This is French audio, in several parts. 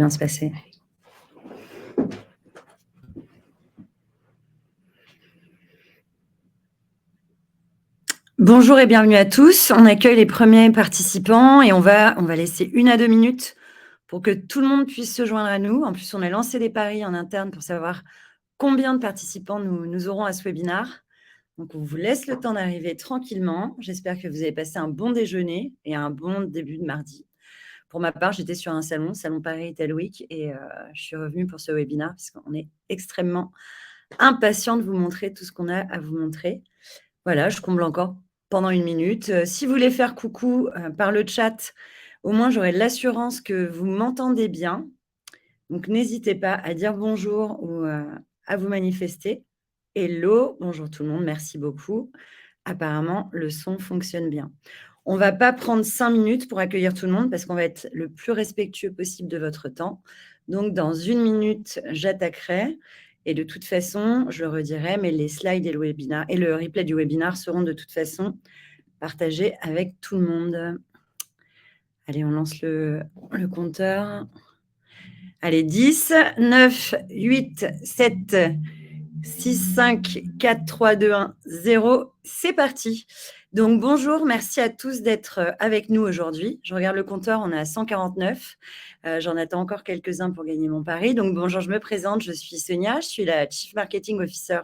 Bien se passer. Bonjour et bienvenue à tous. On accueille les premiers participants et on va laisser 1 à 2 minutes pour que tout le monde puisse se joindre à nous. En plus, on a lancé des paris en interne pour savoir combien de participants nous aurons à ce webinaire. Donc, on vous laisse le temps d'arriver tranquillement. J'espère que vous avez passé un bon déjeuner et un bon début de mardi. Pour ma part, j'étais sur un salon Paris Retail Week et je suis revenue pour ce webinaire parce qu'on est extrêmement impatient de vous montrer tout ce qu'on a à vous montrer. Voilà, je comble encore pendant 1 minute. Si vous voulez faire coucou par le chat, au moins j'aurai l'assurance que vous m'entendez bien. Donc n'hésitez pas à dire bonjour ou à vous manifester. Hello, bonjour tout le monde, merci beaucoup. Apparemment, le son fonctionne bien. On ne va pas prendre 5 minutes pour accueillir tout le monde parce qu'on va être le plus respectueux possible de votre temps. Donc, dans 1 minute, j'attaquerai. Et de toute façon, je le redirai, mais les slides et le replay du webinaire seront de toute façon partagés avec tout le monde. Allez, on lance le compteur. Allez, 10, 9, 8, 7, 6, 5, 4, 3, 2, 1, 0. C'est parti. Donc, bonjour, merci à tous d'être avec nous aujourd'hui. Je regarde le compteur, on est à 149. J'en attends encore quelques-uns pour gagner mon pari. Donc, bonjour, je me présente, je suis Sonia, je suis la Chief Marketing Officer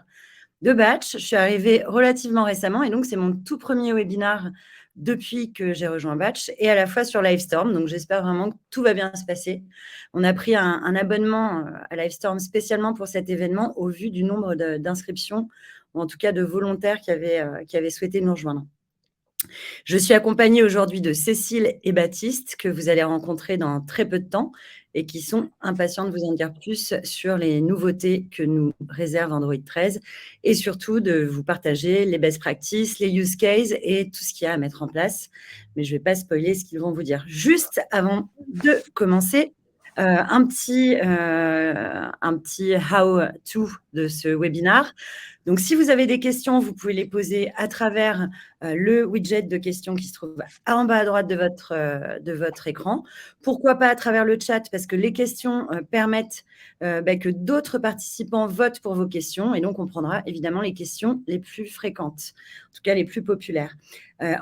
de Batch. Je suis arrivée relativement récemment et donc c'est mon tout premier webinaire depuis que j'ai rejoint Batch et à la fois sur Livestorm. Donc, j'espère vraiment que tout va bien se passer. On a pris un abonnement à Livestorm spécialement pour cet événement au vu du nombre d'inscriptions ou en tout cas de volontaires qui avaient souhaité nous rejoindre. Je suis accompagnée aujourd'hui de Cécile et Baptiste que vous allez rencontrer dans très peu de temps et qui sont impatients de vous en dire plus sur les nouveautés que nous réserve Android 13 et surtout de vous partager les best practices, les use cases et tout ce qu'il y a à mettre en place. Mais je ne vais pas spoiler ce qu'ils vont vous dire. Juste avant de commencer, un petit how-to de ce webinaire. Donc, si vous avez des questions, vous pouvez les poser à travers le widget de questions qui se trouve en bas à droite de votre écran. Pourquoi pas à travers le chat? Parce que les questions permettent que d'autres participants votent pour vos questions et donc on prendra évidemment les questions les plus fréquentes, en tout cas les plus populaires.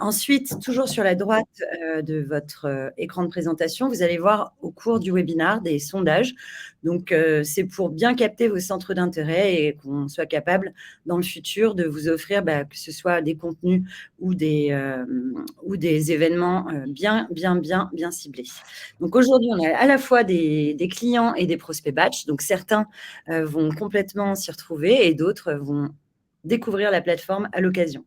Ensuite, toujours sur la droite de votre écran de présentation, vous allez voir au cours du webinaire des sondages. Donc, c'est pour bien capter vos centres d'intérêt et qu'on soit capable dans le futur de vous offrir que ce soit des contenus ou des événements bien ciblés. Donc, aujourd'hui, on a à la fois des clients et des prospects Batch. Donc, certains vont complètement s'y retrouver et d'autres vont découvrir la plateforme à l'occasion.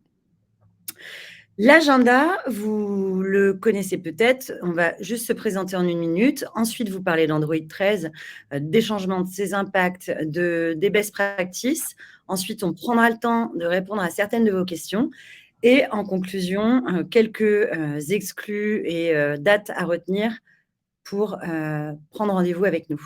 L'agenda, vous le connaissez peut-être, on va juste se présenter en 1 minute, ensuite vous parler d'Android 13, des changements, de ses impacts, des best practices. Ensuite, on prendra le temps de répondre à certaines de vos questions. Et en conclusion, quelques exclus et dates à retenir pour prendre rendez-vous avec nous.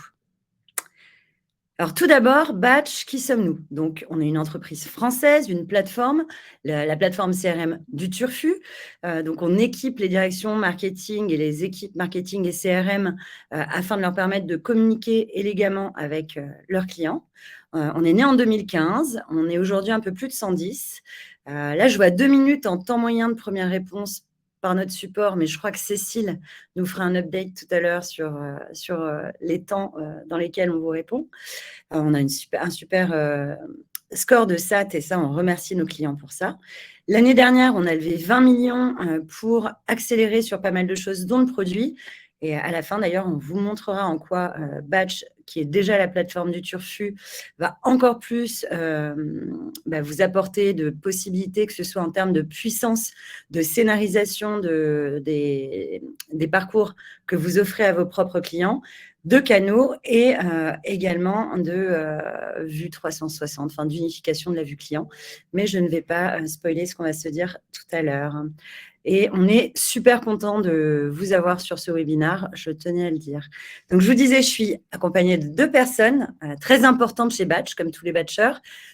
Alors, tout d'abord, Batch, qui sommes-nous? Donc, on est une entreprise française, une plateforme, la plateforme CRM du Turfu. Donc, on équipe les directions marketing et les équipes marketing et CRM afin de leur permettre de communiquer élégamment avec leurs clients. On est né en 2015, on est aujourd'hui un peu plus de 110. Là, je vois 2 minutes en temps moyen de première réponse par notre support, mais je crois que Cécile nous fera un update tout à l'heure sur les temps dans lesquels on vous répond. On a un super score de SAT et ça, on remercie nos clients pour ça. L'année dernière, on a levé 20 millions pour accélérer sur pas mal de choses, dont le produit. Et à la fin, d'ailleurs, on vous montrera en quoi Batch, qui est déjà la plateforme du Turfu, va encore plus vous apporter de possibilités, que ce soit en termes de puissance, de scénarisation des parcours que vous offrez à vos propres clients, de canaux et également de vue 360, enfin d'unification de la vue client. Mais je ne vais pas spoiler ce qu'on va se dire tout à l'heure. Et on est super content de vous avoir sur ce webinaire, je tenais à le dire. Donc, je vous disais, je suis accompagnée de 2 personnes très importantes chez Batch, comme tous les batchers.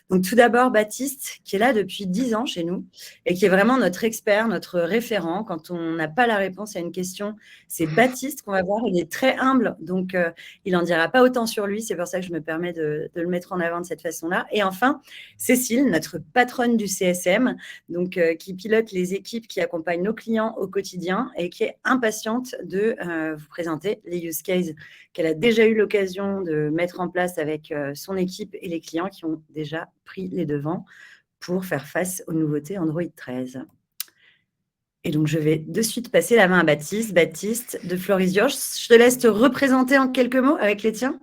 Donc, tout d'abord, Baptiste, qui est là depuis 10 ans chez nous et qui est vraiment notre expert, notre référent. Quand on n'a pas la réponse à une question, c'est Baptiste qu'on va voir. Il est très humble, donc il n'en dira pas autant sur lui. C'est pour ça que je me permets de le mettre en avant de cette façon-là. Et enfin, Cécile, notre patronne du CSM, donc qui pilote les équipes qui accompagnent nos clients au quotidien et qui est impatiente de vous présenter les use cases qu'elle a déjà eu l'occasion de mettre en place avec son équipe et les clients qui ont déjà pris les devants pour faire face aux nouveautés Android 13. Et donc, je vais de suite passer la main à Baptiste. Baptiste, de floor is yours. Je te laisse te représenter en quelques mots avec les tiens.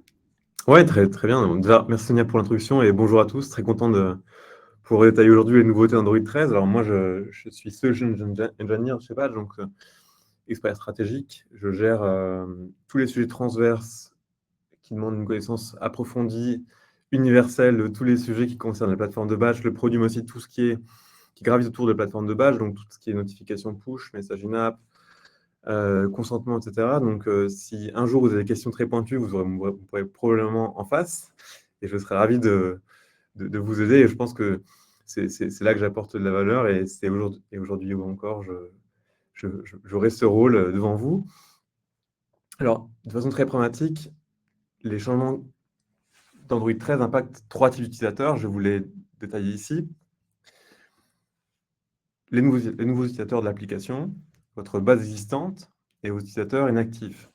Ouais, très, très bien. Donc, déjà, merci Sonia pour l'introduction et bonjour à tous. Très content de pouvoir détailler aujourd'hui les nouveautés Android 13. Alors moi, je suis Solution Engineer chez Badge, donc expert stratégique. Je gère tous les sujets transverses qui demandent une connaissance approfondie, universelle de tous les sujets qui concernent la plateforme de Badge, le produit, mais aussi tout ce qui gravite autour de la plateforme de Badge, donc tout ce qui est notification push, message in-app, consentement, etc. Donc, si un jour vous avez des questions très pointues, vous pourrez probablement en face, et je serai ravi de vous aider. Et je pense que c'est là que j'apporte de la valeur, et aujourd'hui encore, j'aurai ce rôle devant vous. Alors, de façon très pragmatique, les changements d'Android 13 impactent 3 types d'utilisateurs. Je vous les détailler ici. Les nouveaux utilisateurs de l'application, votre base existante et vos utilisateurs inactifs.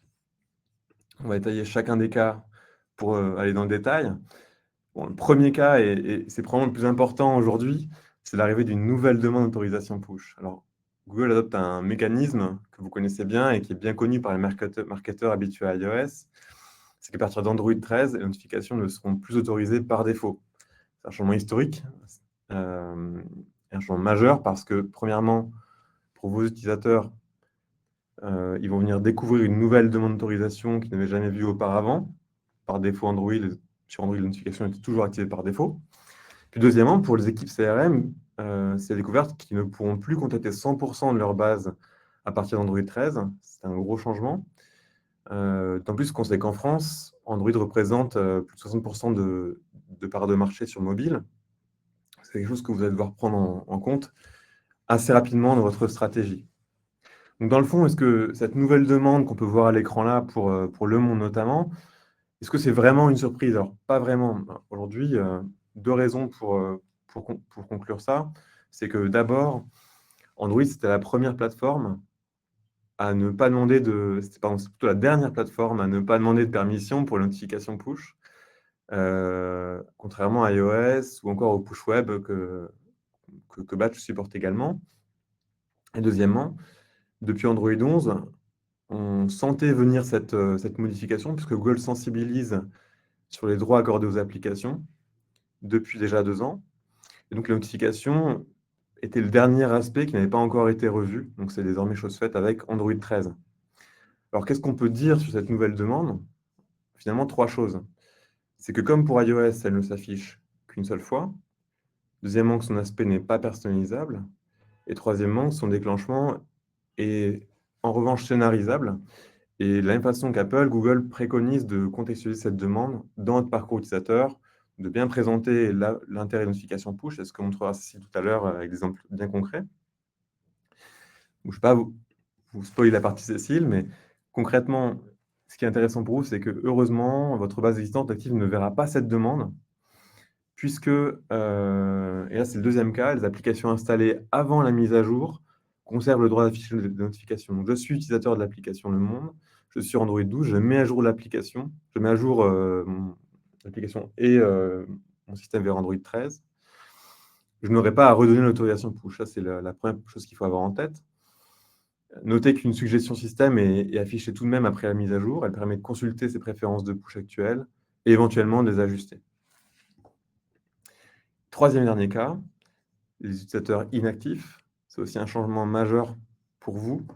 On va détailler chacun des cas pour aller dans le détail. Bon, le premier cas, et c'est probablement le plus important aujourd'hui, c'est l'arrivée d'une nouvelle demande d'autorisation push. Alors, Google adopte un mécanisme que vous connaissez bien et qui est bien connu par les marketeurs habitués à iOS. C'est qu'à partir d'Android 13, les notifications ne seront plus autorisées par défaut. C'est un changement historique, un changement majeur parce que, premièrement, pour vos utilisateurs, ils vont venir découvrir une nouvelle demande d'autorisation qu'ils n'avaient jamais vue auparavant. Par défaut, sur Android, la notification était toujours activée par défaut. Puis deuxièmement, pour les équipes CRM, c'est la découverte qu'ils ne pourront plus contacter 100% de leur base à partir d'Android 13. C'est un gros changement. D'autant plus qu'on sait qu'en France, Android représente plus de 60% de part de marché sur mobile. C'est quelque chose que vous allez devoir prendre en compte assez rapidement dans votre stratégie. Donc dans le fond, est-ce que cette nouvelle demande qu'on peut voir à l'écran là pour Le Monde notamment, est-ce que c'est vraiment une surprise? Alors, pas vraiment. Aujourd'hui, 2 raisons pour conclure ça. C'est que d'abord, Android, c'était la première plateforme à ne pas demander c'est plutôt la dernière plateforme à ne pas demander de permission pour les notifications push, contrairement à iOS ou encore au push web que Batch supporte également. Et deuxièmement, depuis Android 11, on sentait venir cette modification puisque Google sensibilise sur les droits accordés aux applications depuis déjà 2 ans. Et donc, les notifications étaient le dernier aspect qui n'avait pas encore été revu. Donc, c'est désormais chose faite avec Android 13. Alors, qu'est-ce qu'on peut dire sur cette nouvelle demande? Finalement, 3 choses. C'est que comme pour iOS, elle ne s'affiche qu'une seule fois. Deuxièmement, que son aspect n'est pas personnalisable. Et troisièmement, que son déclenchement est en revanche scénarisable. Et de la même façon qu'Apple, Google préconise de contextualiser cette demande dans notre parcours utilisateur, de bien présenter l'intérêt de notification push, c'est ce que montrera Cécile tout à l'heure avec des exemples bien concrets. Donc, je ne vais pas vous spoiler la partie Cécile, mais concrètement, ce qui est intéressant pour vous, c'est que heureusement, votre base existante active ne verra pas cette demande, puisque, et là c'est le deuxième cas, les applications installées avant la mise à jour conservent le droit d'afficher des notifications. Donc, je suis utilisateur de l'application Le Monde, je suis sur Android 12, je mets à jour l'application, je mets à jour mon application et mon système vers Android 13. Je n'aurai pas à redonner l'autorisation push. Ça, c'est la première chose qu'il faut avoir en tête. Notez qu'une suggestion système est affichée tout de même après la mise à jour. Elle permet de consulter ses préférences de push actuelles et éventuellement de les ajuster. Troisième et dernier cas, les utilisateurs inactifs. C'est aussi un changement majeur pour vous.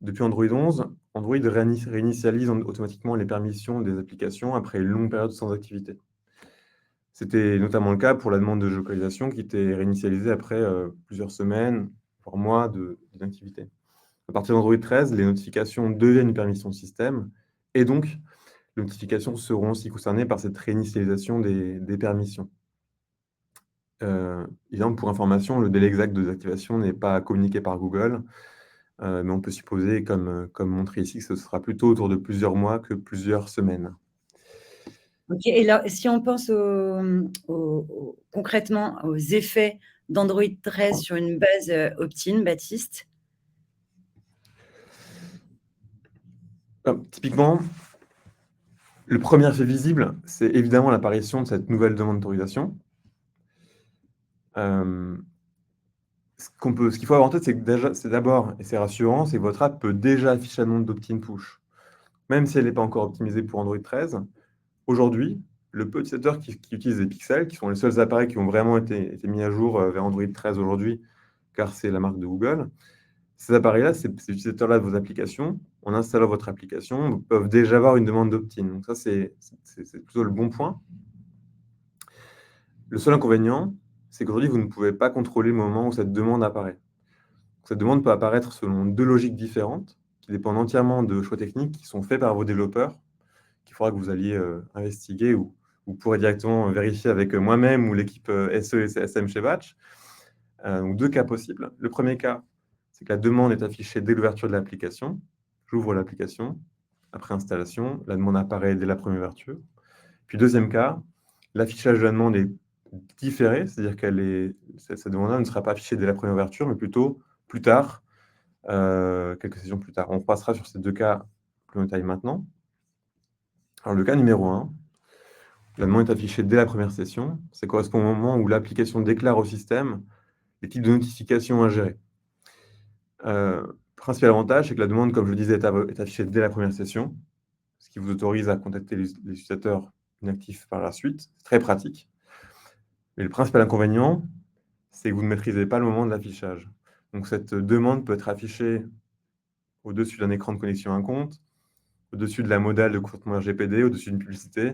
Depuis Android 11, Android réinitialise automatiquement les permissions des applications après une longue période sans activité. C'était notamment le cas pour la demande de géolocalisation qui était réinitialisée après plusieurs semaines, par mois d'inactivité. À partir d'Android 13, les notifications deviennent une permission de système et donc les notifications seront aussi concernées par cette réinitialisation des permissions. Évidemment, pour information, le délai exact de désactivation n'est pas communiqué par Google, mais on peut supposer, comme montré ici, que ce sera plutôt autour de plusieurs mois que plusieurs semaines. Ok, et là, si on pense concrètement aux effets d'Android 13 sur une base opt-in, Baptiste? Typiquement, le premier effet visible, c'est évidemment l'apparition de cette nouvelle demande d'autorisation. Ce qu'il faut avoir en tête, c'est que c'est d'abord, et c'est rassurant, c'est que votre app peut déjà afficher un nombre d'opt-in push. Même si elle n'est pas encore optimisée pour Android 13, aujourd'hui, le peu d'utilisateurs qui utilisent les pixels, qui sont les seuls appareils qui ont vraiment été mis à jour vers Android 13 aujourd'hui, car c'est la marque de Google, ces appareils-là, ces utilisateurs-là de vos applications, en installant votre application, peuvent déjà avoir une demande d'opt-in. Donc ça, c'est plutôt le bon point. Le seul inconvénient, c'est qu'aujourd'hui, vous ne pouvez pas contrôler le moment où cette demande apparaît. Cette demande peut apparaître selon deux logiques différentes, qui dépendent entièrement de choix techniques qui sont faits par vos développeurs, qu'il faudra que vous alliez investiguer ou vous pourrez directement vérifier avec moi-même ou l'équipe SE et SM chez Batch. Donc deux cas possibles. Le premier cas, c'est que la demande est affichée dès l'ouverture de l'application. J'ouvre l'application. Après installation, la demande apparaît dès la première ouverture. Puis deuxième cas, l'affichage de la demande est différé, c'est-à-dire que cette demande-là ne sera pas affichée dès la première ouverture, mais plutôt plus tard, quelques sessions plus tard. On passera sur ces deux cas plus en détail maintenant. Alors le cas numéro 1, la demande est affichée dès la première session. Ça correspond au moment où l'application déclare au système les types de notifications à gérer. Principal avantage, c'est que la demande, comme je le disais, est affichée dès la première session, ce qui vous autorise à contacter les utilisateurs inactifs par la suite. C'est très pratique. Mais le principal inconvénient, c'est que vous ne maîtrisez pas le moment de l'affichage. Donc cette demande peut être affichée au-dessus d'un écran de connexion à un compte, au-dessus de la modale de consentement RGPD, au-dessus d'une publicité.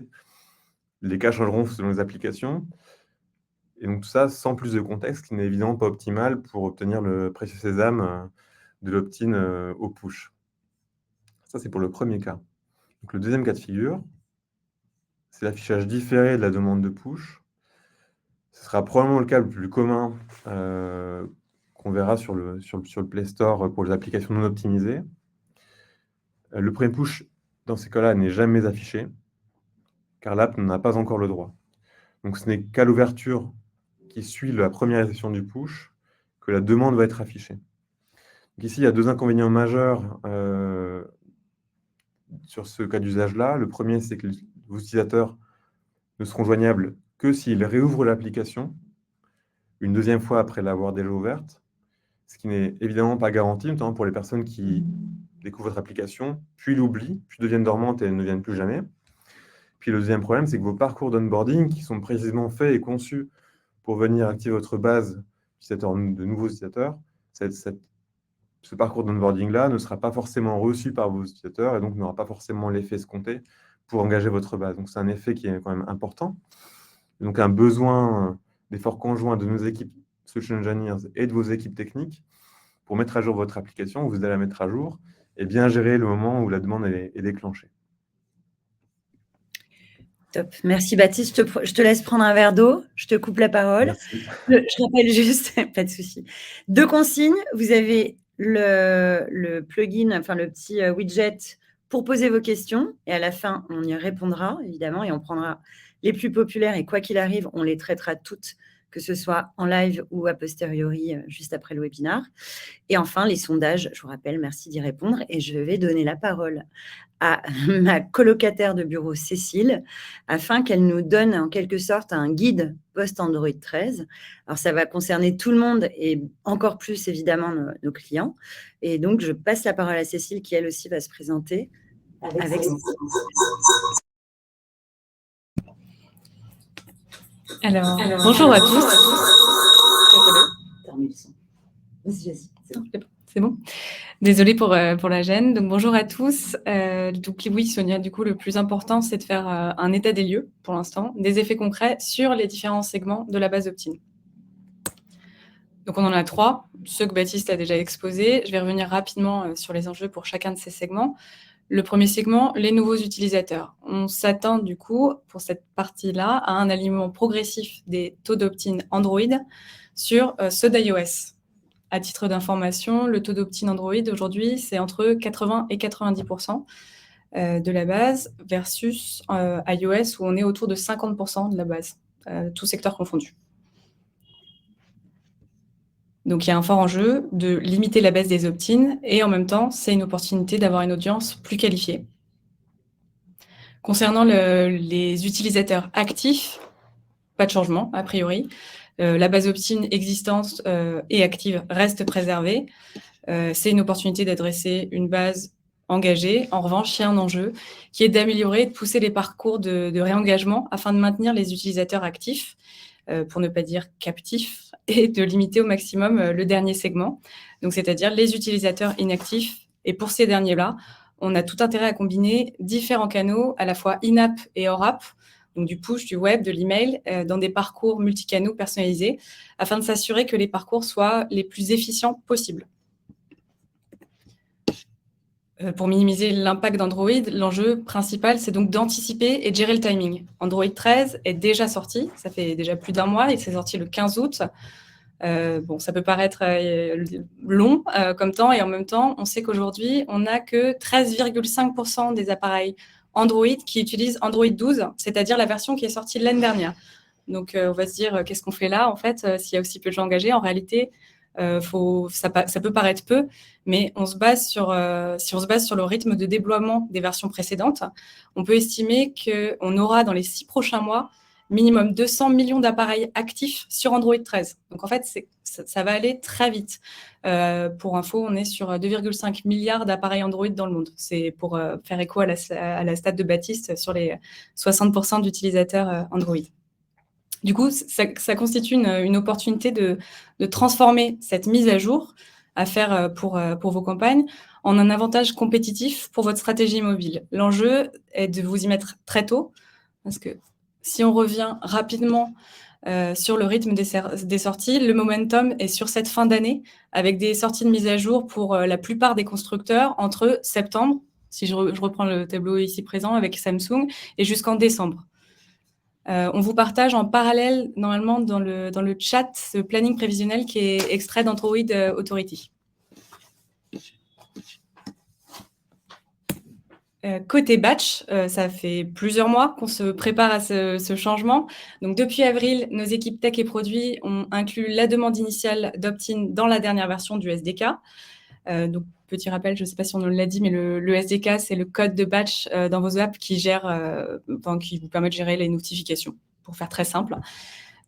Les cas changeront selon les applications. Et donc tout ça sans plus de contexte, qui n'est évidemment pas optimal pour obtenir le précieux sésame de l'opt-in au push. Ça, c'est pour le premier cas. Donc le deuxième cas de figure, c'est l'affichage différé de la demande de push. Ce sera probablement le cas le plus commun qu'on verra sur le Play Store pour les applications non optimisées. Le premier push, dans ces cas-là, n'est jamais affiché, car l'app n'en a pas encore le droit. Donc ce n'est qu'à l'ouverture qui suit la première session du push que la demande va être affichée. Donc ici, il y a deux inconvénients majeurs sur ce cas d'usage-là. Le premier, c'est que vos utilisateurs ne seront joignables que s'ils réouvrent l'application une deuxième fois après l'avoir déjà ouverte, ce qui n'est évidemment pas garanti, notamment pour les personnes qui découvrent votre application, puis l'oublient, puis deviennent dormantes et ne viennent plus jamais. Puis le deuxième problème, c'est que vos parcours d'onboarding, qui sont précisément faits et conçus pour venir activer votre base de nouveaux utilisateurs, ce parcours d'onboarding-là ne sera pas forcément reçu par vos utilisateurs et donc n'aura pas forcément l'effet escompté pour engager votre base. Donc c'est un effet qui est quand même important. Donc un besoin d'efforts conjoints de nos équipes Solution Engineers et de vos équipes techniques pour mettre à jour votre application, vous allez la mettre à jour et bien gérer le moment où la demande est déclenchée. Top. Merci Baptiste. Je te laisse prendre un verre d'eau. Je te coupe la parole. Merci. Je rappelle juste, pas de souci. Deux consignes. Vous avez le plugin, enfin le petit widget pour poser vos questions. Et à la fin, on y répondra, évidemment, et on prendra les plus populaires. Et quoi qu'il arrive, on les traitera toutes, que ce soit en live ou a posteriori, juste après le webinaire. Et enfin, les sondages, je vous rappelle, merci d'y répondre. Et je vais donner la parole à ma colocataire de bureau, Cécile, afin qu'elle nous donne en quelque sorte un guide post-Android 13. Alors, ça va concerner tout le monde et encore plus, évidemment, nos clients. Et donc, je passe la parole à Cécile, qui, elle aussi, va se présenter avec Alors, bonjour à tous. C'est bon. Désolée pour la gêne. Donc, bonjour à tous. Donc, oui, Sonia, du coup, le plus important, c'est de faire un état des lieux, pour l'instant, des effets concrets sur les différents segments de la base opt-in. Donc, on en a 3, ceux que Baptiste a déjà exposés. Je vais revenir rapidement sur les enjeux pour chacun de ces segments. Le premier segment, les nouveaux utilisateurs. On s'attend du coup, pour cette partie-là, à un alignement progressif des taux d'opt-in Android sur ceux d'iOS. À titre d'information, le taux d'opt-in Android aujourd'hui, c'est entre 80 et 90% de la base versus iOS où on est autour de 50% de la base, tout secteur confondu. Donc, il y a un fort enjeu de limiter la baisse des opt-in et en même temps, c'est une opportunité d'avoir une audience plus qualifiée. Concernant les utilisateurs actifs, pas de changement a priori. La base opt-in existante et active reste préservée. C'est une opportunité d'adresser une base engagée. En revanche, il y a un enjeu qui est d'améliorer et de pousser les parcours de réengagement afin de maintenir les utilisateurs actifs, pour ne pas dire captifs, et de limiter au maximum le dernier segment, donc c'est-à-dire les utilisateurs inactifs. Et pour ces derniers-là, on a tout intérêt à combiner différents canaux, à la fois in-app et hors-app, donc du push, du web, de l'email, dans des parcours multicanaux personnalisés, afin de s'assurer que les parcours soient les plus efficients possibles. Pour minimiser l'impact d'Android, l'enjeu principal, c'est donc d'anticiper et de gérer le timing. Android 13 est déjà sorti, ça fait déjà plus d'1 mois, il s'est sorti le 15 août. Bon, ça peut paraître long comme temps, et en même temps, on sait qu'aujourd'hui, on n'a que 13,5% des appareils Android qui utilisent Android 12, c'est-à-dire la version qui est sortie l'année dernière. Donc, on va se dire, qu'est-ce qu'on fait là, en fait, s'il y a aussi peu de gens engagés? En réalité, ça peut paraître peu, mais si on se base sur le rythme de déploiement des versions précédentes, on peut estimer qu'on aura dans les 6 prochains mois minimum 200 millions d'appareils actifs sur Android 13. Donc, en fait, ça va aller très vite. Pour info, on est sur 2,5 milliards d'appareils Android dans le monde. C'est pour faire écho à la stat de Baptiste sur les 60% d'utilisateurs Android. Du coup, ça constitue une opportunité de transformer cette mise à jour à faire pour vos campagnes en un avantage compétitif pour votre stratégie mobile. L'enjeu est de vous y mettre très tôt, parce que si on revient rapidement sur le rythme des sorties, le momentum est sur cette fin d'année, avec des sorties de mise à jour pour la plupart des constructeurs entre septembre, si je reprends le tableau ici présent avec Samsung, et jusqu'en décembre. On vous partage en parallèle, normalement, dans le chat, ce planning prévisionnel qui est extrait d'Android Authority. Côté batch, ça fait plusieurs mois qu'on se prépare à ce changement. Donc, depuis avril, nos équipes tech et produits ont inclus la demande initiale d'opt-in dans la dernière version du SDK. Donc, petit rappel, je ne sais pas si on l'a dit, mais le SDK, c'est le code de batch dans vos apps qui vous permet de gérer les notifications, pour faire très simple.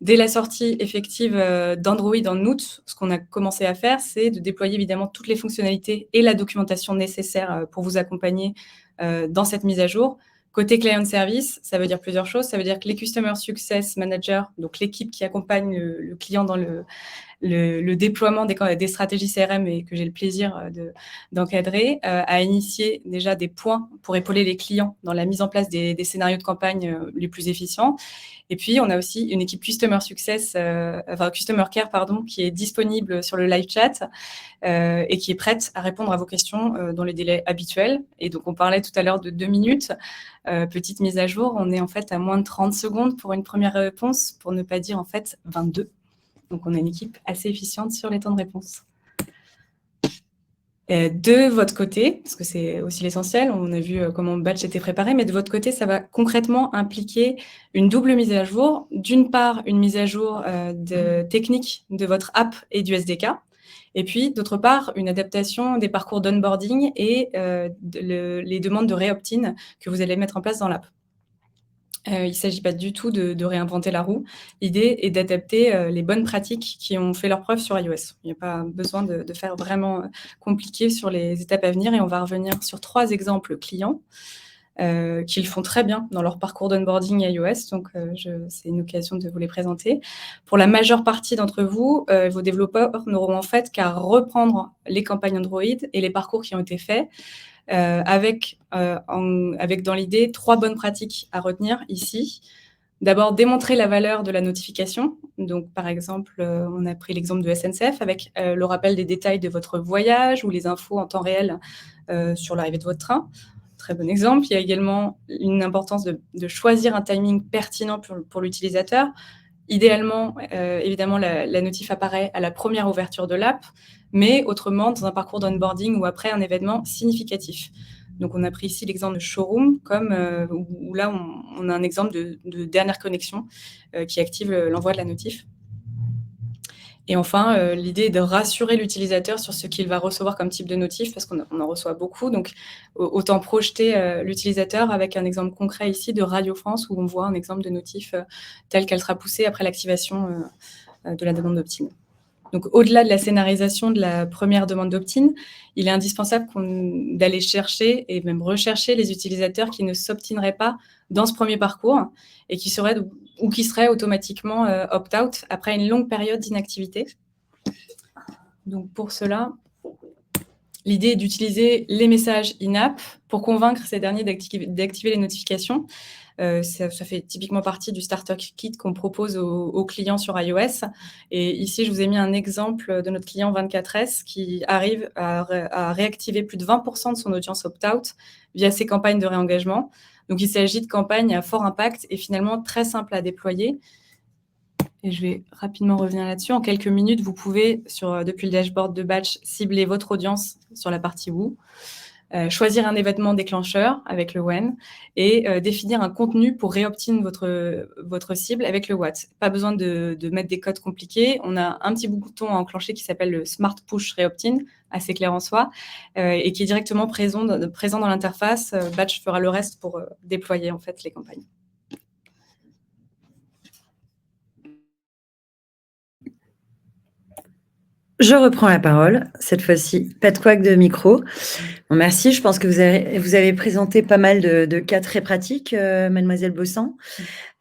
Dès la sortie effective d'Android en août, ce qu'on a commencé à faire, c'est de déployer évidemment toutes les fonctionnalités et la documentation nécessaire pour vous accompagner dans cette mise à jour. Côté client service, ça veut dire plusieurs choses. Ça veut dire que les Customer Success Managers, donc l'équipe qui accompagne le client dans le déploiement des stratégies CRM et que j'ai le plaisir d'encadrer, a initié déjà des points pour épauler les clients dans la mise en place des scénarios de campagne les plus efficients. Et puis, on a aussi une équipe Customer Care, qui est disponible sur le live chat et qui est prête à répondre à vos questions dans les délais habituels. Et donc, on parlait tout à l'heure de 2 minutes. Petite mise à jour, on est en fait à moins de 30 secondes pour une première réponse, pour ne pas dire en fait 22. Donc, on a une équipe assez efficiente sur les temps de réponse. De votre côté, parce que c'est aussi l'essentiel, on a vu comment le batch était préparé, mais de votre côté, ça va concrètement impliquer une double mise à jour. D'une part, une mise à jour technique de votre app et du SDK, et puis d'autre part, une adaptation des parcours d'onboarding et les demandes de re-opt-in que vous allez mettre en place dans l'app. Il ne s'agit pas du tout de réinventer la roue. L'idée est d'adapter les bonnes pratiques qui ont fait leurs preuves sur iOS. Il n'y a pas besoin de faire vraiment compliqué sur les étapes à venir, et on va revenir sur 3 exemples clients qui le font très bien dans leur parcours d'onboarding iOS. Donc, c'est une occasion de vous les présenter. Pour la majeure partie d'entre vous, vos développeurs n'auront en fait qu'à reprendre les campagnes Android et les parcours qui ont été faits, avec dans l'idée 3 bonnes pratiques à retenir ici. D'abord, démontrer la valeur de la notification. Donc, par exemple, on a pris l'exemple de SNCF avec le rappel des détails de votre voyage ou les infos en temps réel sur l'arrivée de votre train. Très bon exemple. Il y a également une importance de choisir un timing pertinent pour l'utilisateur. Idéalement, évidemment, la notif apparaît à la première ouverture de l'app, mais autrement, dans un parcours d'onboarding ou après un événement significatif. Donc, on a pris ici l'exemple de Showroom, où là, on a un exemple de dernière connexion qui active l'envoi de la notif. Et enfin, l'idée est de rassurer l'utilisateur sur ce qu'il va recevoir comme type de notif, parce qu'on en reçoit beaucoup. Donc, autant projeter l'utilisateur avec un exemple concret ici de Radio France, où on voit un exemple de notif telle qu'elle sera poussée après l'activation de la demande d'opt-in. Donc, au-delà de la scénarisation de la première demande d'opt-in, il est indispensable d'aller chercher et même rechercher les utilisateurs qui ne s'opt-ineraient pas dans ce premier parcours et qui seraient automatiquement opt-out après une longue période d'inactivité. Donc, pour cela, l'idée est d'utiliser les messages in-app pour convaincre ces derniers d'activer les notifications. Ça fait typiquement partie du Starter Kit qu'on propose aux clients sur iOS. Et ici, je vous ai mis un exemple de notre client 24S qui arrive à réactiver plus de 20% de son audience opt-out via ses campagnes de réengagement. Donc, il s'agit de campagnes à fort impact et finalement très simples à déployer. Et je vais rapidement revenir là-dessus. En quelques minutes, vous pouvez, depuis le dashboard de Batch, cibler votre audience sur la partie Woo. Choisir un événement déclencheur avec le when et définir un contenu pour réopt-in votre cible avec le what. Pas besoin de mettre des codes compliqués. On a un petit bouton à enclencher qui s'appelle le Smart Push Reopt-in, assez clair en soi, et qui est directement présent dans l'interface. Batch fera le reste pour déployer en fait les campagnes. Je reprends la parole, cette fois-ci, pas de couac de micro. Bon, merci, je pense que vous avez présenté pas mal de cas très pratiques, mademoiselle Bossan.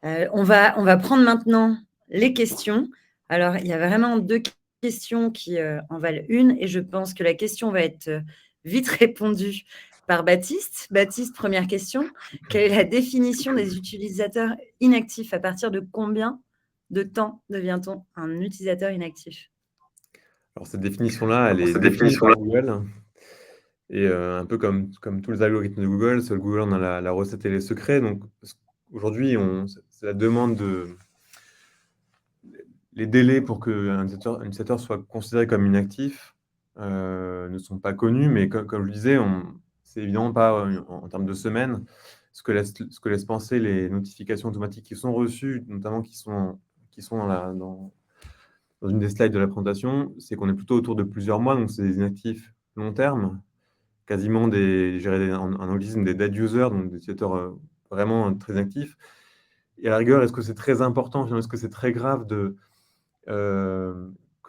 On va prendre maintenant les questions. Alors, il y a vraiment 2 questions qui en valent une et je pense que la question va être vite répondue par Baptiste. Baptiste, première question. Quelle est la définition des utilisateurs inactifs? À partir de combien de temps devient-on un utilisateur inactif? Alors, cette définition-là, elle est définie par Google. Et un peu comme tous les algorithmes de Google, seul Google en a la recette et les secrets. Donc, aujourd'hui, c'est la demande les délais pour qu'un utilisateur soit considéré comme inactif ne sont pas connus, mais comme je le disais, c'est évidemment pas en termes de semaines. Ce que laissent penser les notifications automatiques qui sont reçues, notamment qui sont dans une des slides de la présentation, c'est qu'on est plutôt autour de plusieurs mois, donc c'est des inactifs long terme, quasiment en anglicisme des dead users, donc des utilisateurs vraiment très actifs. Et à la rigueur, est-ce que c'est très important, est-ce que c'est très grave que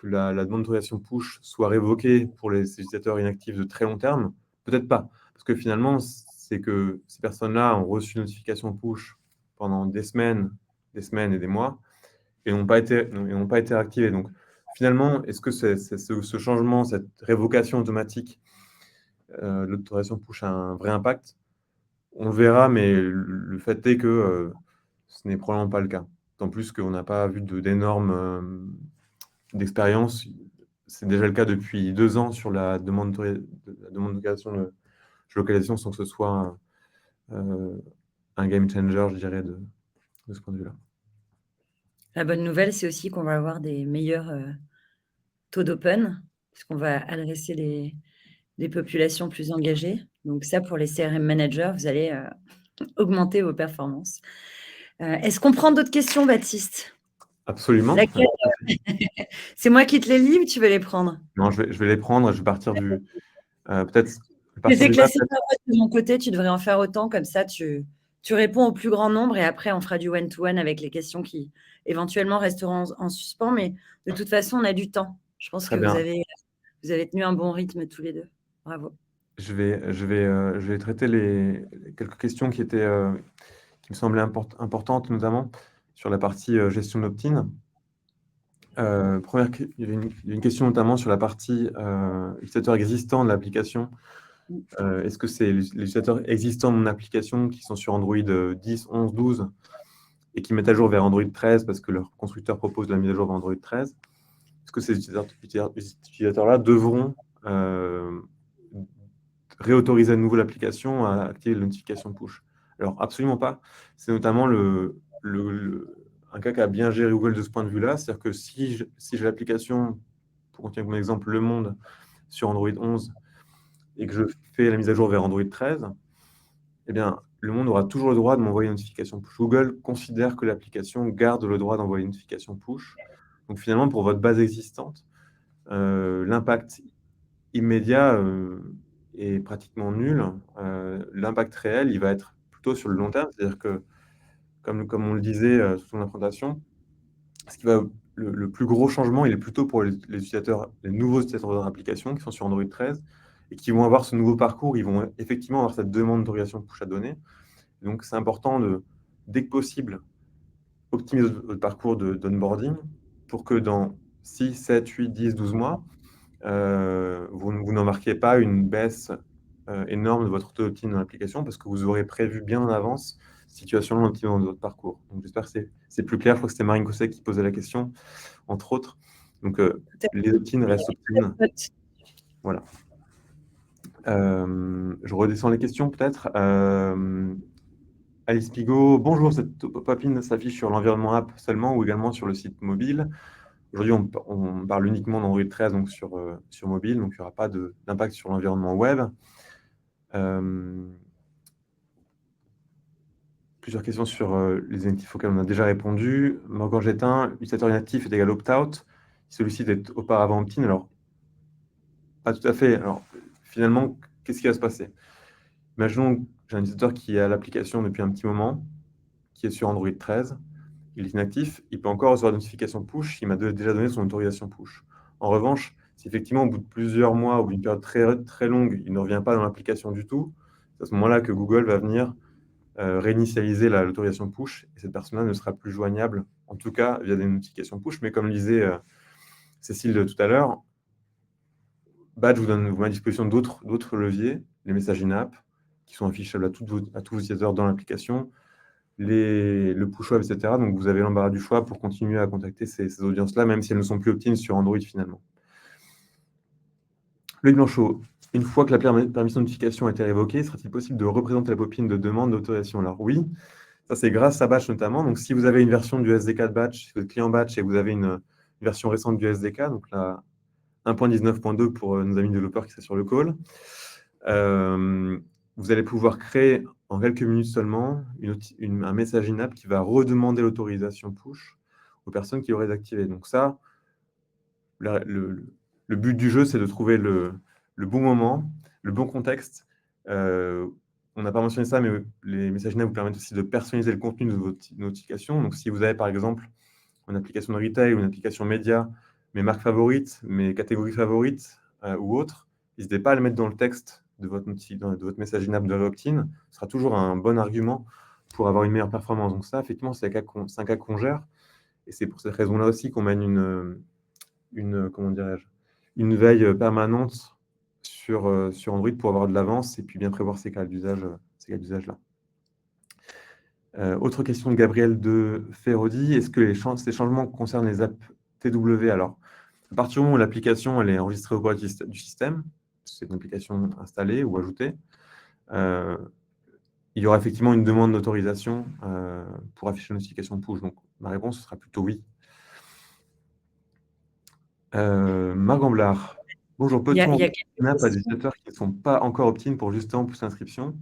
la demande d'autorisation push soit révoquée pour les utilisateurs inactifs de très long terme? Peut-être pas, parce que finalement, c'est que ces personnes-là ont reçu une notification push pendant des semaines et des mois, et n'ont pas été réactivées. Donc, finalement, est-ce que ce changement, cette révocation automatique de l'autorisation push a un vrai impact? On le verra, mais le fait est que ce n'est probablement pas le cas. D'autant plus qu'on n'a pas vu d'énormes d'expérience. C'est déjà le cas depuis 2 ans sur la demande d'autorisation de localisation, sans que ce soit un game changer, je dirais, de ce point de vue-là. La bonne nouvelle, c'est aussi qu'on va avoir des meilleurs taux d'open, puisqu'on va adresser des populations plus engagées. Donc ça, pour les CRM managers, vous allez augmenter vos performances. Est-ce qu'on prend d'autres questions, Baptiste? Absolument. Laquelle C'est moi qui te les lis ou tu veux les prendre? Non, je vais les prendre. Je vais partir du peut-être. Je les ai classées de mon côté. Tu devrais en faire autant. Comme ça, tu réponds au plus grand nombre et après, on fera du one-to-one avec les questions qui éventuellement resteront en suspens. Mais de toute façon, on a du temps. Je pense que vous avez tenu un bon rythme tous les deux. Bravo. Je vais traiter quelques questions qui me semblaient importantes, notamment sur la partie gestion d'opt-in. Il y avait une question notamment sur la partie utilisateurs existants de l'application. Est-ce que c'est les utilisateurs existants de mon application qui sont sur Android 10, 11, 12 et qui mettent à jour vers Android 13 parce que leur constructeur propose la mise à jour vers Android 13, est-ce que ces utilisateurs-là devront réautoriser à nouveau l'application à activer les notifications push? Alors, absolument pas. C'est notamment un cas qui a bien géré Google de ce point de vue-là. C'est-à-dire que si j'ai l'application, pour continuer avec mon exemple, Le Monde sur Android 11 et que je fais la mise à jour vers Android 13, eh bien, Le Monde aura toujours le droit de m'envoyer une notification push. Google considère que l'application garde le droit d'envoyer une notification push. Donc, finalement, pour votre base existante, l'impact immédiat est pratiquement nul. L'impact réel, il va être plutôt sur le long terme. C'est-à-dire que, comme on le disait tout au long de la présentation, le plus gros changement, il est plutôt pour les utilisateurs, les nouveaux utilisateurs de leur application qui sont sur Android 13 et qui vont avoir ce nouveau parcours. Ils vont effectivement avoir cette demande d'autorisation push à donner. Donc, c'est important dès que possible, optimiser votre parcours d'onboarding pour que dans 6, 7, 8, 10, 12 mois, vous n'en marquez pas une baisse énorme de votre auto-opt-in dans l'application parce que vous aurez prévu bien en avance situation d'optimisation de votre parcours. Donc, j'espère que c'est plus clair. Je crois que c'était Marine Cosset qui posait la question, entre autres. Donc, les opt-in restent opt-in. Voilà. Je redescends les questions, peut-être. Alice Pigot, bonjour, cette pop-in s'affiche sur l'environnement app seulement ou également sur le site mobile? Aujourd'hui, on parle uniquement d'Android 13, donc sur mobile, donc il n'y aura pas d'impact sur l'environnement web. Plusieurs questions sur les inactifs auxquels on a déjà répondu. Morgan Gétin, utilisateur inactif est égal opt-out. Si celui-ci était auparavant opt-in, alors pas tout à fait. Alors finalement, qu'est-ce qui va se passer? Imaginons que j'ai un utilisateur qui a l'application depuis un petit moment, qui est sur Android 13, il est inactif, il peut encore recevoir une notification push, il m'a déjà donné son autorisation push. En revanche, si effectivement, au bout de plusieurs mois ou d'une période très, très longue, il ne revient pas dans l'application du tout, c'est à ce moment-là que Google va venir réinitialiser l'autorisation push, et cette personne-là ne sera plus joignable, en tout cas via des notifications push. Mais comme le disait Cécile tout à l'heure, Badge vous met à disposition d'autres leviers, les messages in-app, qui sont affichables à tous vos utilisateurs dans l'application, le push web, etc. Donc, vous avez l'embarras du choix pour continuer à contacter ces audiences-là, même si elles ne sont plus opt-in sur Android finalement. Loïc Blanchot, une fois que la permission de notification a été révoquée, sera-t-il possible de représenter la pop-in de demande d'autorisation? Alors oui, ça c'est grâce à Batch notamment. Donc, si vous avez une version du SDK de Batch, si vous êtes client Batch et vous avez une version récente du SDK, donc la 1.19.2 pour nos amis développeurs qui sont sur le call, vous allez pouvoir créer en quelques minutes seulement un message in-app qui va redemander l'autorisation push aux personnes qui l'auraient désactivé. Donc ça, le but du jeu, c'est de trouver le bon moment, le bon contexte. On n'a pas mentionné ça, mais les messages in-app vous permettent aussi de personnaliser le contenu de votre notification. Donc si vous avez par exemple une application de retail ou une application média, mes marques favorites, mes catégories favorites ou autres, n'hésitez pas à le mettre dans le texte de votre message in-app de l'opt-in. Ce sera toujours un bon argument pour avoir une meilleure performance. Donc ça, effectivement, c'est un cas qu'on gère. Et c'est pour cette raison-là aussi qu'on mène une veille permanente sur Android pour avoir de l'avance et puis bien prévoir ces cas d'usage-là. Autre question de Gabriel de Ferrodi. Est-ce que ces changements concernent les apps TW? Alors, à partir du moment où l'application elle est enregistrée au code du système, c'est une application installée ou ajoutée, il y aura effectivement une demande d'autorisation pour afficher une notification push. Donc, ma réponse sera plutôt oui. Marc Gamblard. Bonjour, peut-on envoyer une app à des utilisateurs qui ne sont pas encore opt-in pour justement pousser l'inscription?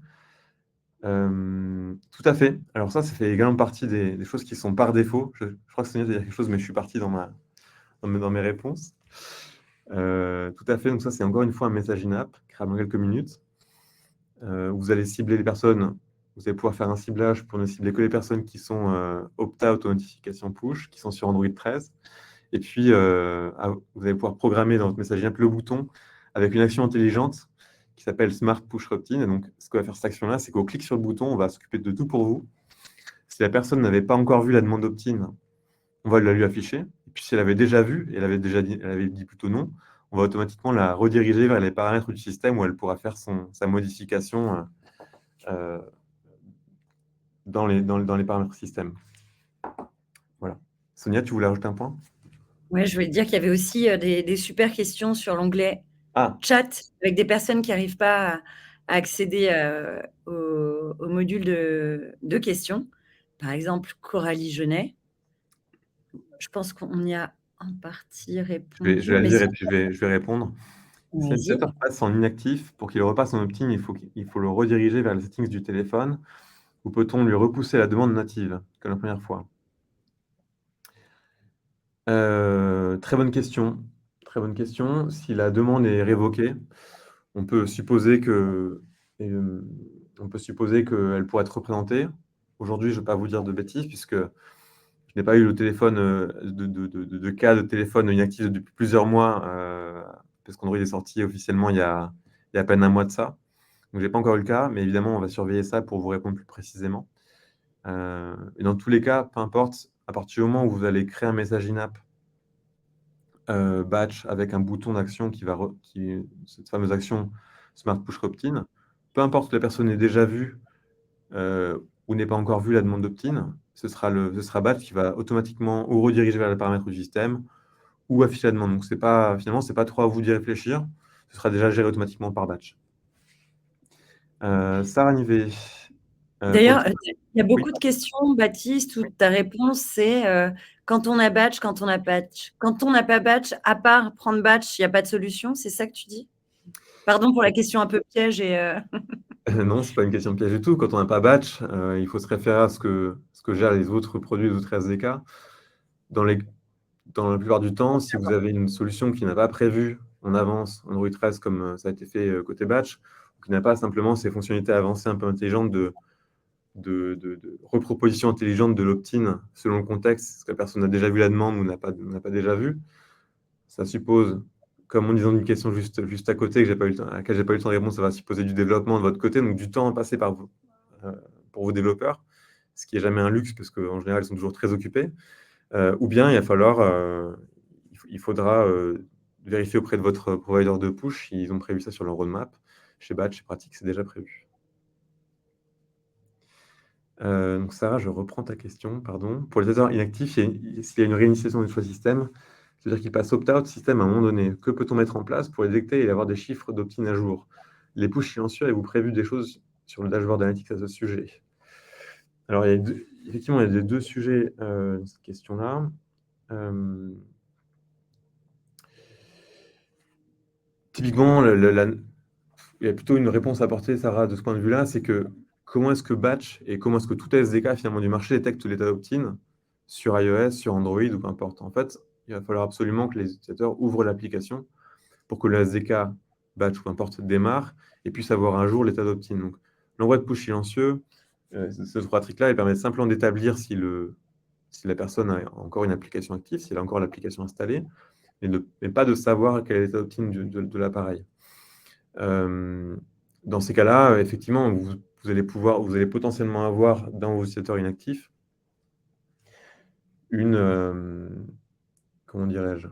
Tout à fait. Alors ça fait également partie des choses qui sont par défaut. Je crois que Sonia va dire quelque chose, mais je suis parti dans mes réponses. Tout à fait. Donc ça, c'est encore une fois un message in-app créé en quelques minutes. Vous allez cibler les personnes. Vous allez pouvoir faire un ciblage pour ne cibler que les personnes qui sont opt-out aux notifications push, qui sont sur Android 13. Et puis, vous allez pouvoir programmer dans votre message in-app le bouton avec une action intelligente qui s'appelle Smart Push Opt-in. Et donc, ce que va faire cette action-là, c'est qu'on clique sur le bouton, on va s'occuper de tout pour vous. Si la personne n'avait pas encore vu la demande d'opt-in, on va la lui afficher. Et puis, si elle avait déjà vu, et elle avait dit plutôt non, on va automatiquement la rediriger vers les paramètres du système où elle pourra faire sa modification dans les paramètres système. Sonia, tu voulais rajouter un point? Ouais, je voulais dire qu'il y avait aussi des super questions sur l'onglet Ah, chat avec des personnes qui n'arrivent pas à accéder au module de questions. Par exemple, Coralie Genet. Je pense qu'on y a en partie je vais répondu. la Mais lire et puis je vais répondre. Si vas-y. l'utilisateur passe en inactif, pour qu'il repasse en opt-in, il faut le rediriger vers les settings du téléphone, ou peut-on lui repousser la demande native, comme la première fois? Très bonne question. Très bonne question. Si la demande est révoquée, on peut supposer que, on peut supposer qu'elle pourrait être représentée. Aujourd'hui, je ne vais pas vous dire de bêtises, puisque je n'ai pas eu le téléphone, de cas de téléphone inactif depuis plusieurs mois, parce qu'Android est sorti officiellement il y a à peine un mois de ça. Donc, j'ai pas encore eu le cas, mais évidemment, on va surveiller ça pour vous répondre plus précisément. Et dans tous les cas, peu importe, à partir du moment où vous allez créer un message in-app, batch avec un bouton d'action cette fameuse action Smart Push Opt-in, peu importe que la personne ait déjà vu ou n'ait pas encore vu la demande d'opt-in, ce sera batch qui va automatiquement ou rediriger vers le paramètre du système ou afficher la demande. Donc finalement, c'est pas trop à vous d'y réfléchir. Ce sera déjà géré automatiquement par batch. Sarah Nivet. D'ailleurs, il y a Oui. beaucoup de questions, Baptiste, où ta réponse, c'est quand on a batch, quand on n'a pas batch. Quand on n'a pas batch, à part prendre batch, il n'y a pas de solution, c'est ça que tu dis? Pardon pour la question un peu piège. Non, c'est pas une question de piège du tout. Quand on n'a pas batch, il faut se référer à ce que gèrent les autres produits, les autres SDK. Dans la plupart du temps, si vous avez une solution qui n'a pas prévu en avance Android 13 comme ça a été fait côté batch, ou qui n'a pas simplement ces fonctionnalités avancées un peu intelligentes de reproposition intelligente de l'opt-in selon le contexte, est-ce que la personne a déjà vu la demande ou n'a pas déjà vu, ça suppose, comme on dit dans une question juste à côté, à laquelle j'ai pas eu le temps de répondre, ça va supposer du développement de votre côté, donc du temps à passer par vous, pour vos développeurs, ce qui n'est jamais un luxe, parce qu'en général, ils sont toujours très occupés. Ou bien il faudra vérifier auprès de votre provider de push s'ils ont prévu ça sur leur roadmap. Chez Batch, chez Pratique, c'est déjà prévu. Donc Sarah, je reprends ta question, pardon. Pour les utilisateur inactifs, s'il y a une réinitialisation du choix système, c'est-à-dire qu'il passe opt-out système à un moment donné, que peut-on mettre en place pour les détecter et avoir des chiffres d'opt-in à jour? Les push silencieux, avez-vous prévu des choses sur le dashboard Analytics à ce sujet? Alors, effectivement, il y a deux sujets dans cette question-là. Typiquement, il y a plutôt une réponse à apporter, Sarah, de ce point de vue-là, c'est que comment est-ce que Batch et comment est-ce que tout SDK finalement du marché détecte l'état d'opt-in sur iOS, sur Android ou peu importe. En fait, il va falloir absolument que les utilisateurs ouvrent l'application pour que le SDK Batch ou peu importe démarre et puisse avoir un jour l'état d'opt-in. Donc, l'envoi de push silencieux, ces trois tricks-là, ils permettent simplement d'établir si la personne a encore une application active, si elle a encore l'application installée, mais pas de savoir quel est l'état d'opt-in de l'appareil. Dans ces cas-là, effectivement, vous allez potentiellement avoir dans vos utilisateurs inactifs comment dirais-je,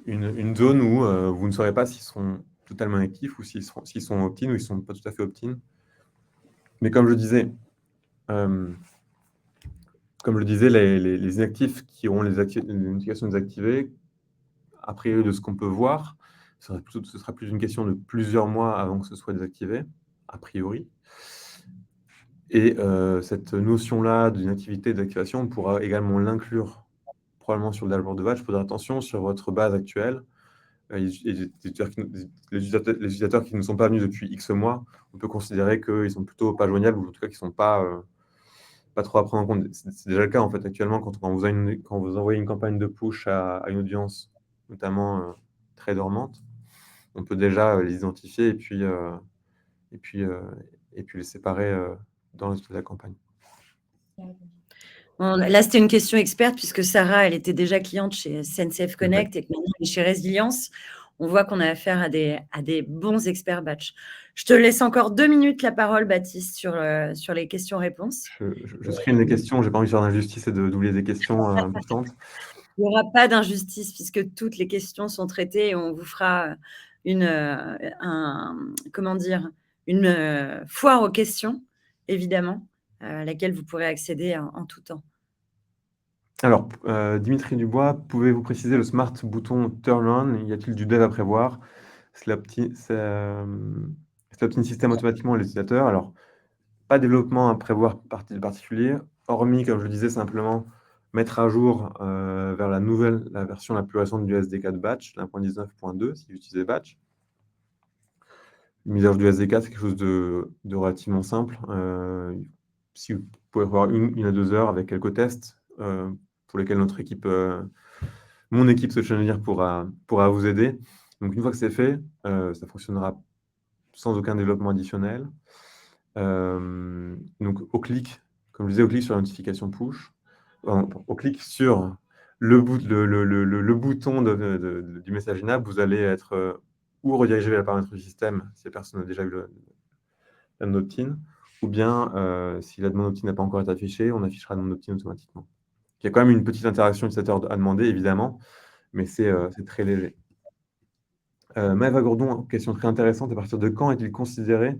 une zone où vous ne saurez pas s'ils sont totalement actifs ou s'ils sont opt-in ou ils ne sont pas tout à fait opt-in. Mais comme je disais, les inactifs qui auront les notifications désactivées, a priori de ce qu'on peut voir, ce sera plus une question de plusieurs mois avant que ce soit désactivé, a priori. Et cette notion-là d'une activité d'activation, on pourra également l'inclure probablement sur le dashboard de Batch. Il faudra attention sur votre base actuelle. Les utilisateurs qui ne sont pas venus depuis X mois, on peut considérer qu'ils sont plutôt pas joignables ou en tout cas qu'ils ne sont pas trop à prendre en compte. C'est déjà le cas en fait actuellement quand vous envoyez une campagne de push à une audience, notamment très dormante, on peut déjà les identifier et puis les séparer dans le reste de la campagne. Bon, là, c'était une question experte puisque Sarah, elle était déjà cliente chez SNCF Connect Ouais. et que maintenant elle est chez Résilience. On voit qu'on a affaire à des bons experts batch. Je te laisse encore 2 minutes la parole, Baptiste, sur les questions-réponses. Je screen les questions, j'ai pas envie de faire d'injustice et d'oublier des questions importantes. Il n'y aura pas d'injustice puisque toutes les questions sont traitées et on vous fera une foire aux questions, évidemment, à laquelle vous pourrez accéder en tout temps. Alors, Dimitri Dubois, pouvez-vous préciser le smart bouton turn on? Y a-t-il du dev à prévoir? Cela optimise système automatiquement les utilisateurs. Alors, pas développement à prévoir particulier, hormis, comme je le disais, simplement mettre à jour vers la version la plus récente du SDK de Batch, 1.19.2, si vous utilisez Batch. Une mise à jour du SDK, c'est quelque chose de relativement simple. Si vous pouvez avoir une à 2 heures avec quelques tests pour lesquels mon équipe Social Engineer pourra vous aider. Donc, une fois que c'est fait, ça fonctionnera sans aucun développement additionnel. Donc, au clic, comme je disais, au clic sur la notification push, au clic sur le bouton du message in-app, vous allez être ou redirigé vers le paramètre du système si la personne a déjà eu la demande opt-in, ou bien si la demande opt-in n'a pas encore été affichée, on affichera la demande opt-in automatiquement. Il y a quand même une petite interaction utilisateur à demander, évidemment, mais c'est très léger. Maëva Gourdon, question très intéressante. À partir de quand est-il conseillé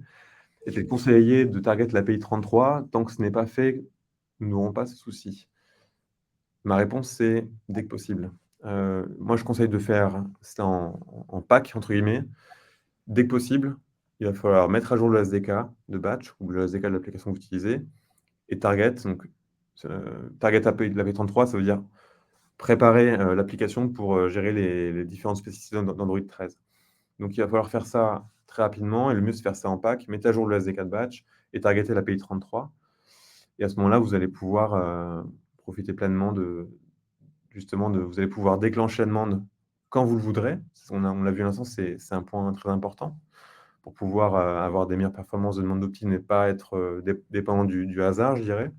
de target l'API 33? Tant que ce n'est pas fait, nous n'aurons pas ce souci. Ma réponse, c'est dès que possible. Moi, je conseille de faire ça en pack, entre guillemets. Dès que possible, il va falloir mettre à jour le SDK de batch ou le SDK de l'application que vous utilisez et target. Donc, target API de l'API 33, ça veut dire préparer l'application pour gérer les différentes spécificités d'Android 13. Donc, il va falloir faire ça très rapidement et le mieux, c'est faire ça en pack, mettre à jour le SDK de batch et targeter l'API 33. Et à ce moment-là, vous allez pouvoir profiter pleinement vous allez pouvoir déclencher la demande quand vous le voudrez. On l'a vu à l'instant, c'est un point très important pour pouvoir avoir des meilleures performances de demande opt-in et pas être dépendant du hasard, je dirais.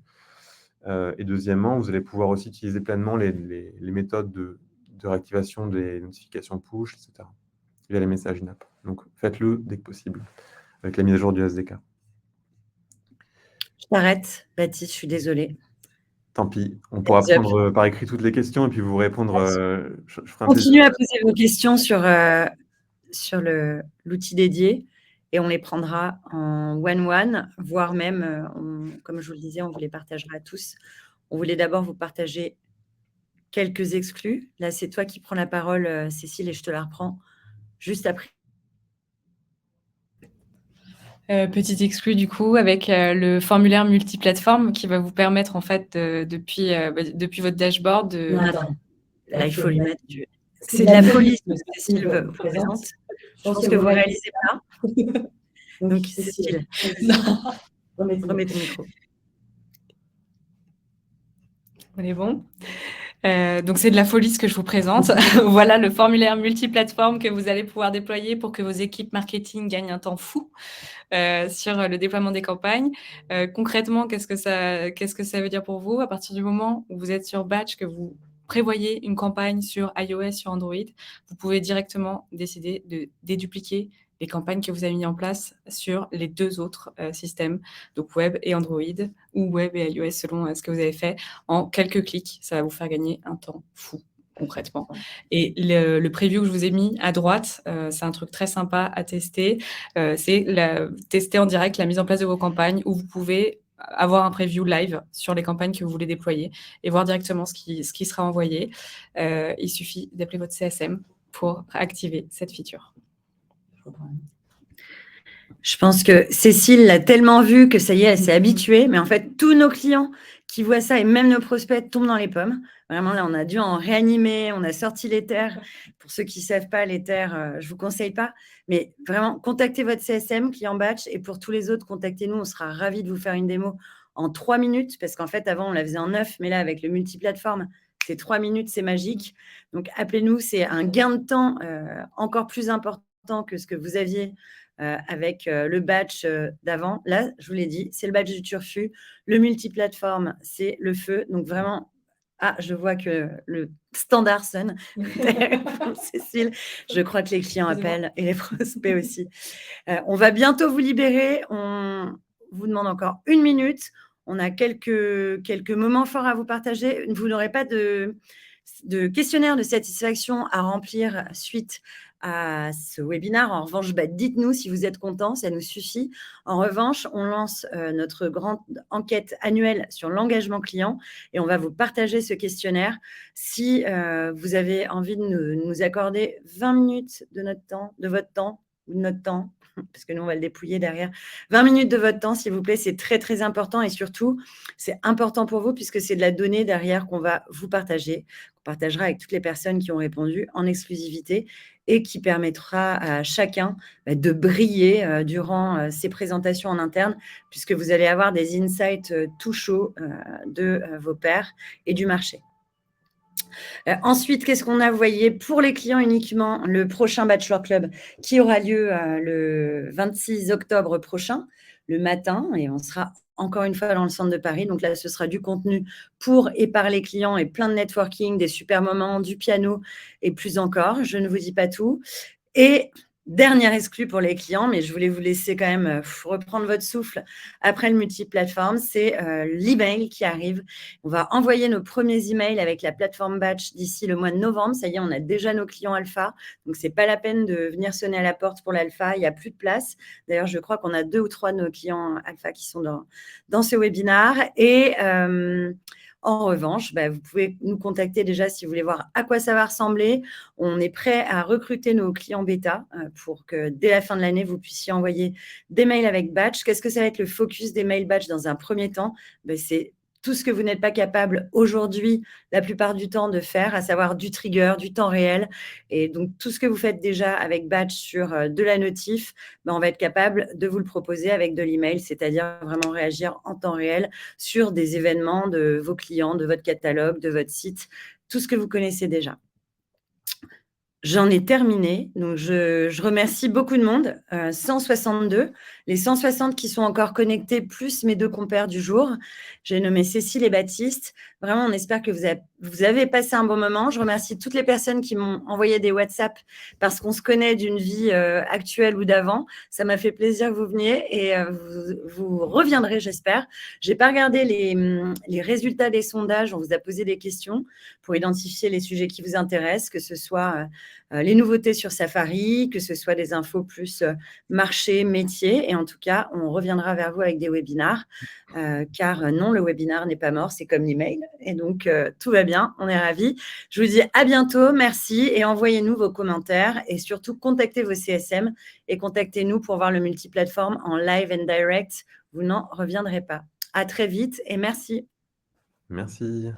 Et deuxièmement, vous allez pouvoir aussi utiliser pleinement les méthodes de réactivation des notifications push, etc., via les messages in-app. Donc, faites-le dès que possible, avec la mise à jour du SDK. Je t'arrête, Baptiste, je suis désolée. Tant pis, on pourra prendre par écrit toutes les questions et puis vous répondre. Je ferai un Continuez à poser vos questions sur l'outil dédié et on les prendra en one-one, voire même, comme je vous le disais, on vous les partagera à tous. On voulait d'abord vous partager quelques exclus. Là, c'est toi qui prends la parole, Cécile, et je te la reprends juste après. Petit exclu du coup avec le formulaire multiplateforme qui va vous permettre en fait depuis votre dashboard de... Non, attends. Là, il faut lui mettre C'est de la folie ce que Cécile vous présente. Je pense que vous ne réalisez pas. Donc, Cécile, remets ton micro. On est bon. Donc, c'est de la folie ce que je vous présente. Voilà le formulaire multiplateforme que vous allez pouvoir déployer pour que vos équipes marketing gagnent un temps fou sur le déploiement des campagnes. Concrètement, qu'est-ce que ça veut dire pour vous? À partir du moment où vous êtes sur Batch, que vous prévoyez une campagne sur iOS, sur Android, vous pouvez directement décider de dédupliquer les campagnes que vous avez mises en place sur les deux autres systèmes, donc web et Android, ou web et iOS selon ce que vous avez fait, en quelques clics. Ça va vous faire gagner un temps fou, concrètement. Et le preview que je vous ai mis à droite, c'est un truc très sympa à tester. C'est tester en direct la mise en place de vos campagnes où vous pouvez avoir un preview live sur les campagnes que vous voulez déployer et voir directement ce qui sera envoyé. Il suffit d'appeler votre CSM pour activer cette feature. Je pense que Cécile l'a tellement vu que ça y est, elle s'est habituée. Mais en fait, tous nos clients qui voient ça et même nos prospects tombent dans les pommes. Vraiment, là, on a dû en réanimer. On a sorti l'Ether. Pour ceux qui ne savent pas, l'Ether, je ne vous conseille pas. Mais vraiment, contactez votre CSM, client batch. Et pour tous les autres, contactez-nous. On sera ravis de vous faire une démo en 3 minutes. Parce qu'en fait, avant, on la faisait en 9. Mais là, avec le multiplateforme, c'est 3 minutes, c'est magique. Donc, appelez-nous. C'est un gain de temps encore plus important que ce que vous aviez avec le batch d'avant. Là, je vous l'ai dit, c'est le batch du turfu. Le multiplateforme, c'est le feu. Donc vraiment, je vois que le standard sonne. Cécile, je crois que les clients appellent et les prospects aussi. On va bientôt vous libérer. On vous demande encore 1 minute. On a quelques moments forts à vous partager. Vous n'aurez pas de questionnaire de satisfaction à remplir suite à ce webinaire. En revanche, dites-nous si vous êtes contents, ça nous suffit. En revanche, on lance notre grande enquête annuelle sur l'engagement client et on va vous partager ce questionnaire. Si vous avez envie de nous accorder 20 minutes de notre temps, de votre temps ou de notre temps, parce que nous, on va le dépouiller derrière. 20 minutes de votre temps, s'il vous plaît, c'est très, très important. Et surtout, c'est important pour vous puisque c'est de la donnée derrière qu'on va vous partager. On partagera avec toutes les personnes qui ont répondu en exclusivité et qui permettra à chacun de briller durant ces présentations en interne puisque vous allez avoir des insights tout chauds de vos pairs et du marché. Ensuite, qu'est-ce qu'on a voyé pour les clients uniquement? Le prochain Bachelor Club qui aura lieu le 26 octobre prochain, le matin, et on sera encore une fois dans le centre de Paris. Donc là, ce sera du contenu pour et par les clients et plein de networking, des super moments, du piano et plus encore. Je ne vous dis pas tout. Et dernier exclu pour les clients, mais je voulais vous laisser quand même reprendre votre souffle après le multiplateforme, c'est l'email qui arrive. On va envoyer nos premiers emails avec la plateforme Batch d'ici le mois de novembre. Ça y est, on a déjà nos clients alpha, donc c'est pas la peine de venir sonner à la porte pour l'alpha. Il n'y a plus de place. D'ailleurs, je crois qu'on a 2 ou 3 de nos clients alpha qui sont dans ce webinaire. Et en revanche, vous pouvez nous contacter déjà si vous voulez voir à quoi ça va ressembler. On est prêt à recruter nos clients bêta pour que dès la fin de l'année, vous puissiez envoyer des mails avec Batch. Qu'est-ce que ça va être le focus des mails Batch dans un premier temps? C'est tout ce que vous n'êtes pas capable aujourd'hui, la plupart du temps, de faire, à savoir du trigger, du temps réel. Et donc, tout ce que vous faites déjà avec Batch sur de la notif, on va être capable de vous le proposer avec de l'email, c'est-à-dire vraiment réagir en temps réel sur des événements de vos clients, de votre catalogue, de votre site, tout ce que vous connaissez déjà. J'en ai terminé. Donc, je remercie beaucoup de monde. 162. Les 160 qui sont encore connectés, plus mes 2 compères du jour. J'ai nommé Cécile et Baptiste. Vraiment, on espère que vous avez passé un bon moment. Je remercie toutes les personnes qui m'ont envoyé des WhatsApp parce qu'on se connaît d'une vie actuelle ou d'avant. Ça m'a fait plaisir que vous veniez et vous reviendrez, j'espère. Je n'ai pas regardé les résultats des sondages. On vous a posé des questions pour identifier les sujets qui vous intéressent, que ce soit les nouveautés sur Safari, que ce soit des infos plus marché, métier. Et en tout cas, on reviendra vers vous avec des webinars, car non, le webinar n'est pas mort, c'est comme l'email. Et donc, tout va bien, on est ravis. Je vous dis à bientôt, merci, et envoyez-nous vos commentaires et surtout, contactez vos CSM et contactez-nous pour voir le multiplateforme en live and direct. Vous n'en reviendrez pas. À très vite et merci. Merci.